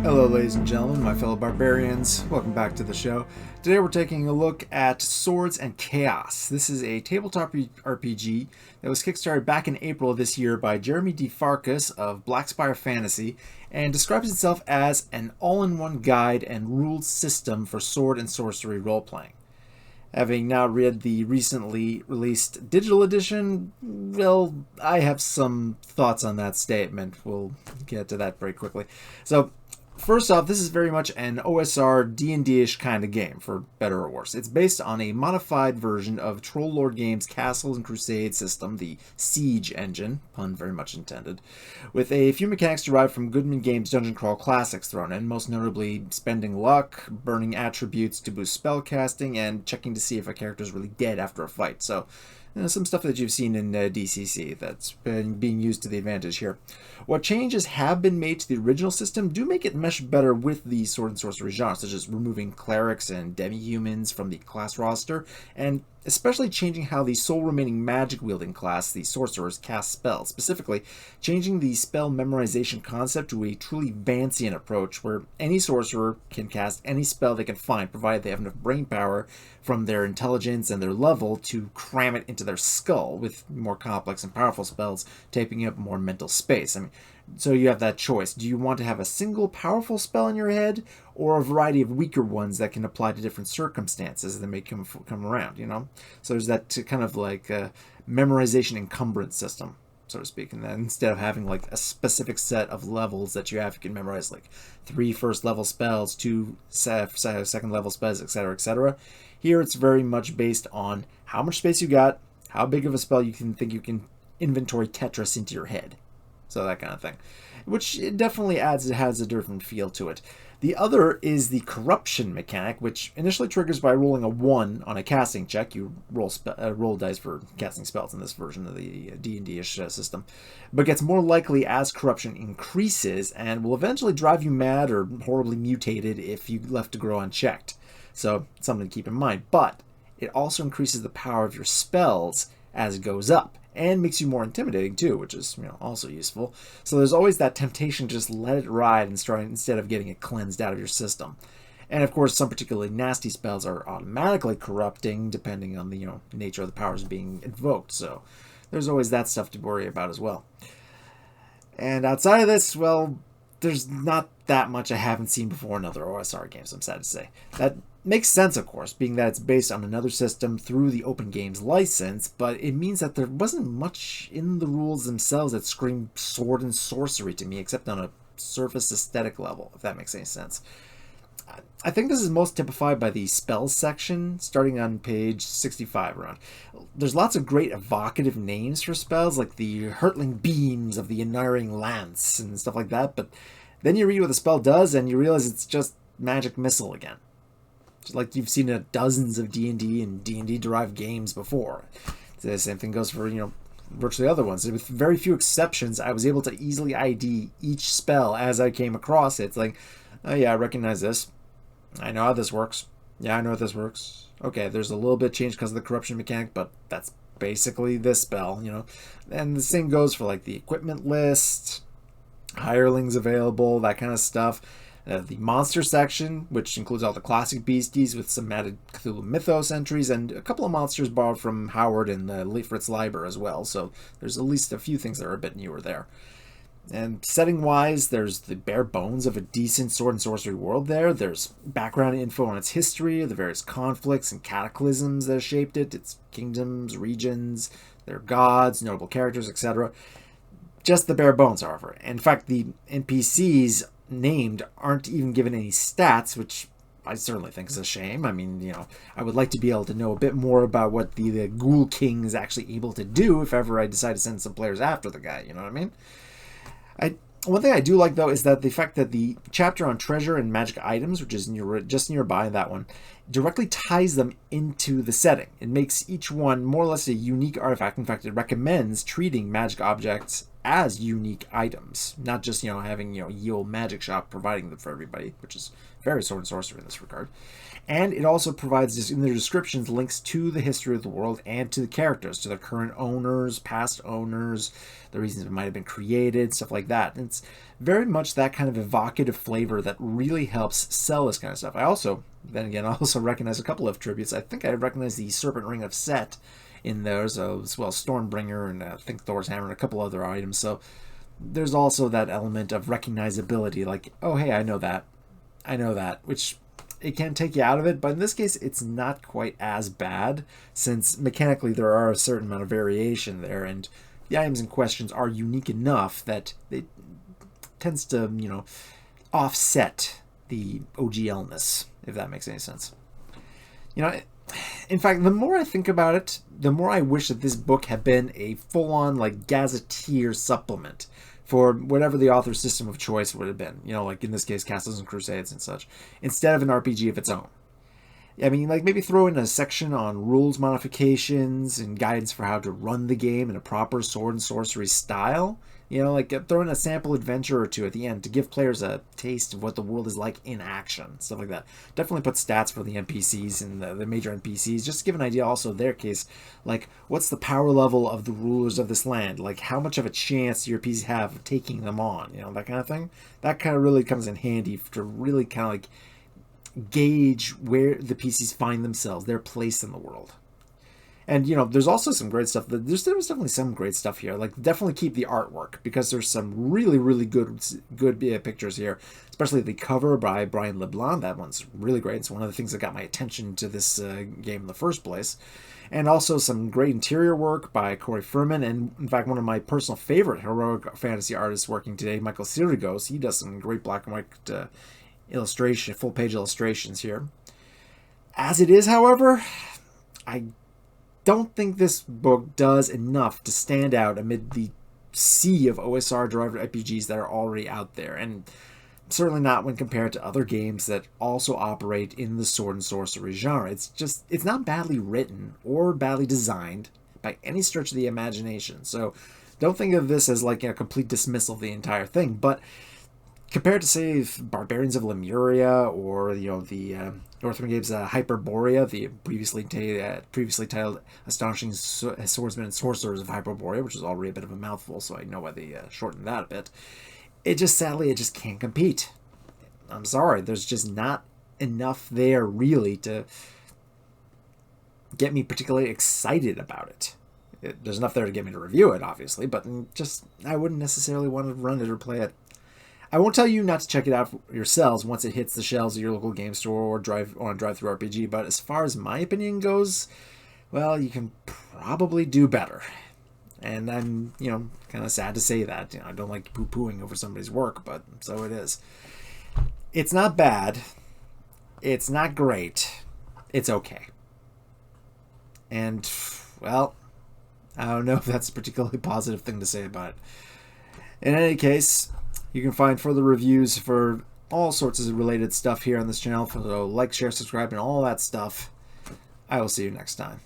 Hello ladies and gentlemen, my fellow barbarians, welcome back to the show. Today we're taking a look at Swords and Chaos. This is a tabletop RPG that was kickstarted back in April of this year by Jeremy D. Farkas of Blackspire Fantasy and describes itself as an all-in-one guide and ruled system for sword and sorcery role-playing. Having now read the recently released digital edition, well, I have some thoughts on that statement. We'll get to that very quickly. So, first off, this is very much an OSR D&D-ish kind of game, for better or worse. It's based on a modified version of Troll Lord Games' Castles and Crusade system, the Siege engine, pun very much intended, with a few mechanics derived from Goodman Games' Dungeon Crawl Classics thrown in, most notably spending luck, burning attributes to boost spellcasting, and checking to see if a character is really dead after a fight. So, some stuff that you've seen in DCC that's been being used to the advantage here. What changes have been made to the original system do make it mesh better with the sword and sorcery genre, such as removing clerics and demi-humans from the class roster, and especially changing how the sole remaining magic-wielding class, the sorcerers, cast spells. Specifically, changing the spell memorization concept to a truly Vancian approach, where any sorcerer can cast any spell they can find, provided they have enough brain power from their intelligence and their level to cram it into their skull, with more complex and powerful spells taking up more mental space. I mean, so you have that choice. Do you want to have a single powerful spell in your head, or a variety of weaker ones that can apply to different circumstances that may come around, you know? So there's that kind of like memorization encumbrance system, so to speak. And then instead of having like a specific set of levels that you have, you can memorize like 3 first level spells, 2 second level spells, etc., etc. Here it's very much based on how much space you got, how big of a spell you can inventory Tetris into your head. So that kind of thing, which it definitely has a different feel to it. The other is the corruption mechanic, which initially triggers by rolling a 1 on a casting check. You roll dice for casting spells in this version of the D&D-ish system, but gets more likely as corruption increases and will eventually drive you mad or horribly mutated if you left to grow unchecked. So something to keep in mind. But it also increases the power of your spells as it goes up, and makes you more intimidating too, which is, also useful. So there's always that temptation to just let it ride instead of getting it cleansed out of your system. And of course, some particularly nasty spells are automatically corrupting depending on the nature of the powers being invoked. So there's always that stuff to worry about as well. And outside of this, well, there's not that much I haven't seen before in other OSR games, I'm sad to say. That makes sense, of course, being that it's based on another system through the Open Games license, but it means that there wasn't much in the rules themselves that screamed sword and sorcery to me, except on a surface aesthetic level, if that makes any sense. I think this is most typified by the spells section, starting on page 65 around. There's lots of great evocative names for spells, like the hurtling beams of the unerring lance and stuff like that, but then you read what the spell does and you realize it's just magic missile again. Like you've seen dozens of D&D and D&D derived games before. The same thing goes for, virtually other ones. With very few exceptions, I was able to easily ID each spell as I came across it. It's like, oh yeah, I recognize this. I know how this works. Yeah, I know how this works. Okay, there's a little bit changed because of the corruption mechanic, but that's basically this spell, And the same goes for like the equipment list, hirelings available, that kind of stuff. The monster section, which includes all the classic beasties with some added Cthulhu Mythos entries, and a couple of monsters borrowed from Howard and Fritz Leiber as well, so there's at least a few things that are a bit newer there. And setting-wise, there's the bare bones of a decent sword and sorcery world there. There's background info on its history, the various conflicts and cataclysms that have shaped it, its kingdoms, regions, their gods, notable characters, etc. Just the bare bones, however. In fact, the NPCs named aren't even given any stats, which I certainly think is a shame. I mean, I would like to be able to know a bit more about what the Ghoul King is actually able to do if ever I decide to send some players after the guy, you know what I mean? One thing I do like, though, is that the fact that the chapter on treasure and magic items, which is just nearby, that one, directly ties them into the setting. It makes each one more or less a unique artifact. In fact, it recommends treating magic objects as unique items, not just, having, ye olde magic shop providing them for everybody, which is very Sword and Sorcery in this regard. And it also provides, in the descriptions, links to the history of the world and to the characters, to the current owners, past owners, the reasons it might have been created, stuff like that. And it's very much that kind of evocative flavor that really helps sell this kind of stuff. I also recognize a couple of tributes. I think I recognize the Serpent Ring of Set in there, as well as Stormbringer, and I think Thor's Hammer and a couple other items. So there's also that element of recognizability, like, oh, hey, I know that, which it can take you out of it, but in this case it's not quite as bad, since mechanically there are a certain amount of variation there, and the items in questions are unique enough that it tends to, offset the OGL-ness, if that makes any sense. In fact, the more I think about it, the more I wish that this book had been a full-on, gazetteer supplement for whatever the author's system of choice would have been. Like in this case, Castles and Crusades and such, instead of an RPG of its own. I mean, maybe throw in a section on rules modifications and guidance for how to run the game in a proper Sword and Sorcery style. Throw in a sample adventure or two at the end to give players a taste of what the world is like in action, stuff like that. Definitely put stats for the NPCs and the major NPCs, just to give an idea also of their case, what's the power level of the rulers of this land, how much of a chance your PCs have of taking them on, that kind of thing. That kind of really comes in handy to really kind of gauge where the PCs find themselves, their place in the world. And, there's also some great stuff. There was definitely some great stuff here. Definitely keep the artwork, because there's some really, really good pictures here, especially the cover by Brian LeBlanc. That one's really great. It's one of the things that got my attention to this game in the first place. And also some great interior work by Corey Furman, and, in fact, one of my personal favorite heroic fantasy artists working today, Michael Sirigos. He does some great black and white illustration, full-page illustrations here. As it is, however, I don't think this book does enough to stand out amid the sea of OSR-derived RPGs that are already out there, and certainly not when compared to other games that also operate in the Sword and Sorcery genre. It's not badly written or badly designed by any stretch of the imagination, so don't think of this as a complete dismissal of the entire thing. But compared to, say, Barbarians of Lemuria, or the Northrend Games Hyperborea, the previously titled Astonishing Swordsmen and Sorcerers of Hyperborea, which is already a bit of a mouthful, so I know why they shortened that a bit. It just can't compete. I'm sorry, there's just not enough there really to get me particularly excited about it. There's enough there to get me to review it, obviously, but I wouldn't necessarily want to run it or play it. I won't tell you not to check it out for yourselves once it hits the shelves of your local game store or on a drive-thru RPG, but as far as my opinion goes, well, you can probably do better. And I'm, kind of sad to say that. I don't like poo-pooing over somebody's work, but so it is. It's not bad. It's not great. It's okay. And, well, I don't know if that's a particularly positive thing to say about it. In any case, you can find further reviews for all sorts of related stuff here on this channel. So like, share, subscribe, and all that stuff. I will see you next time.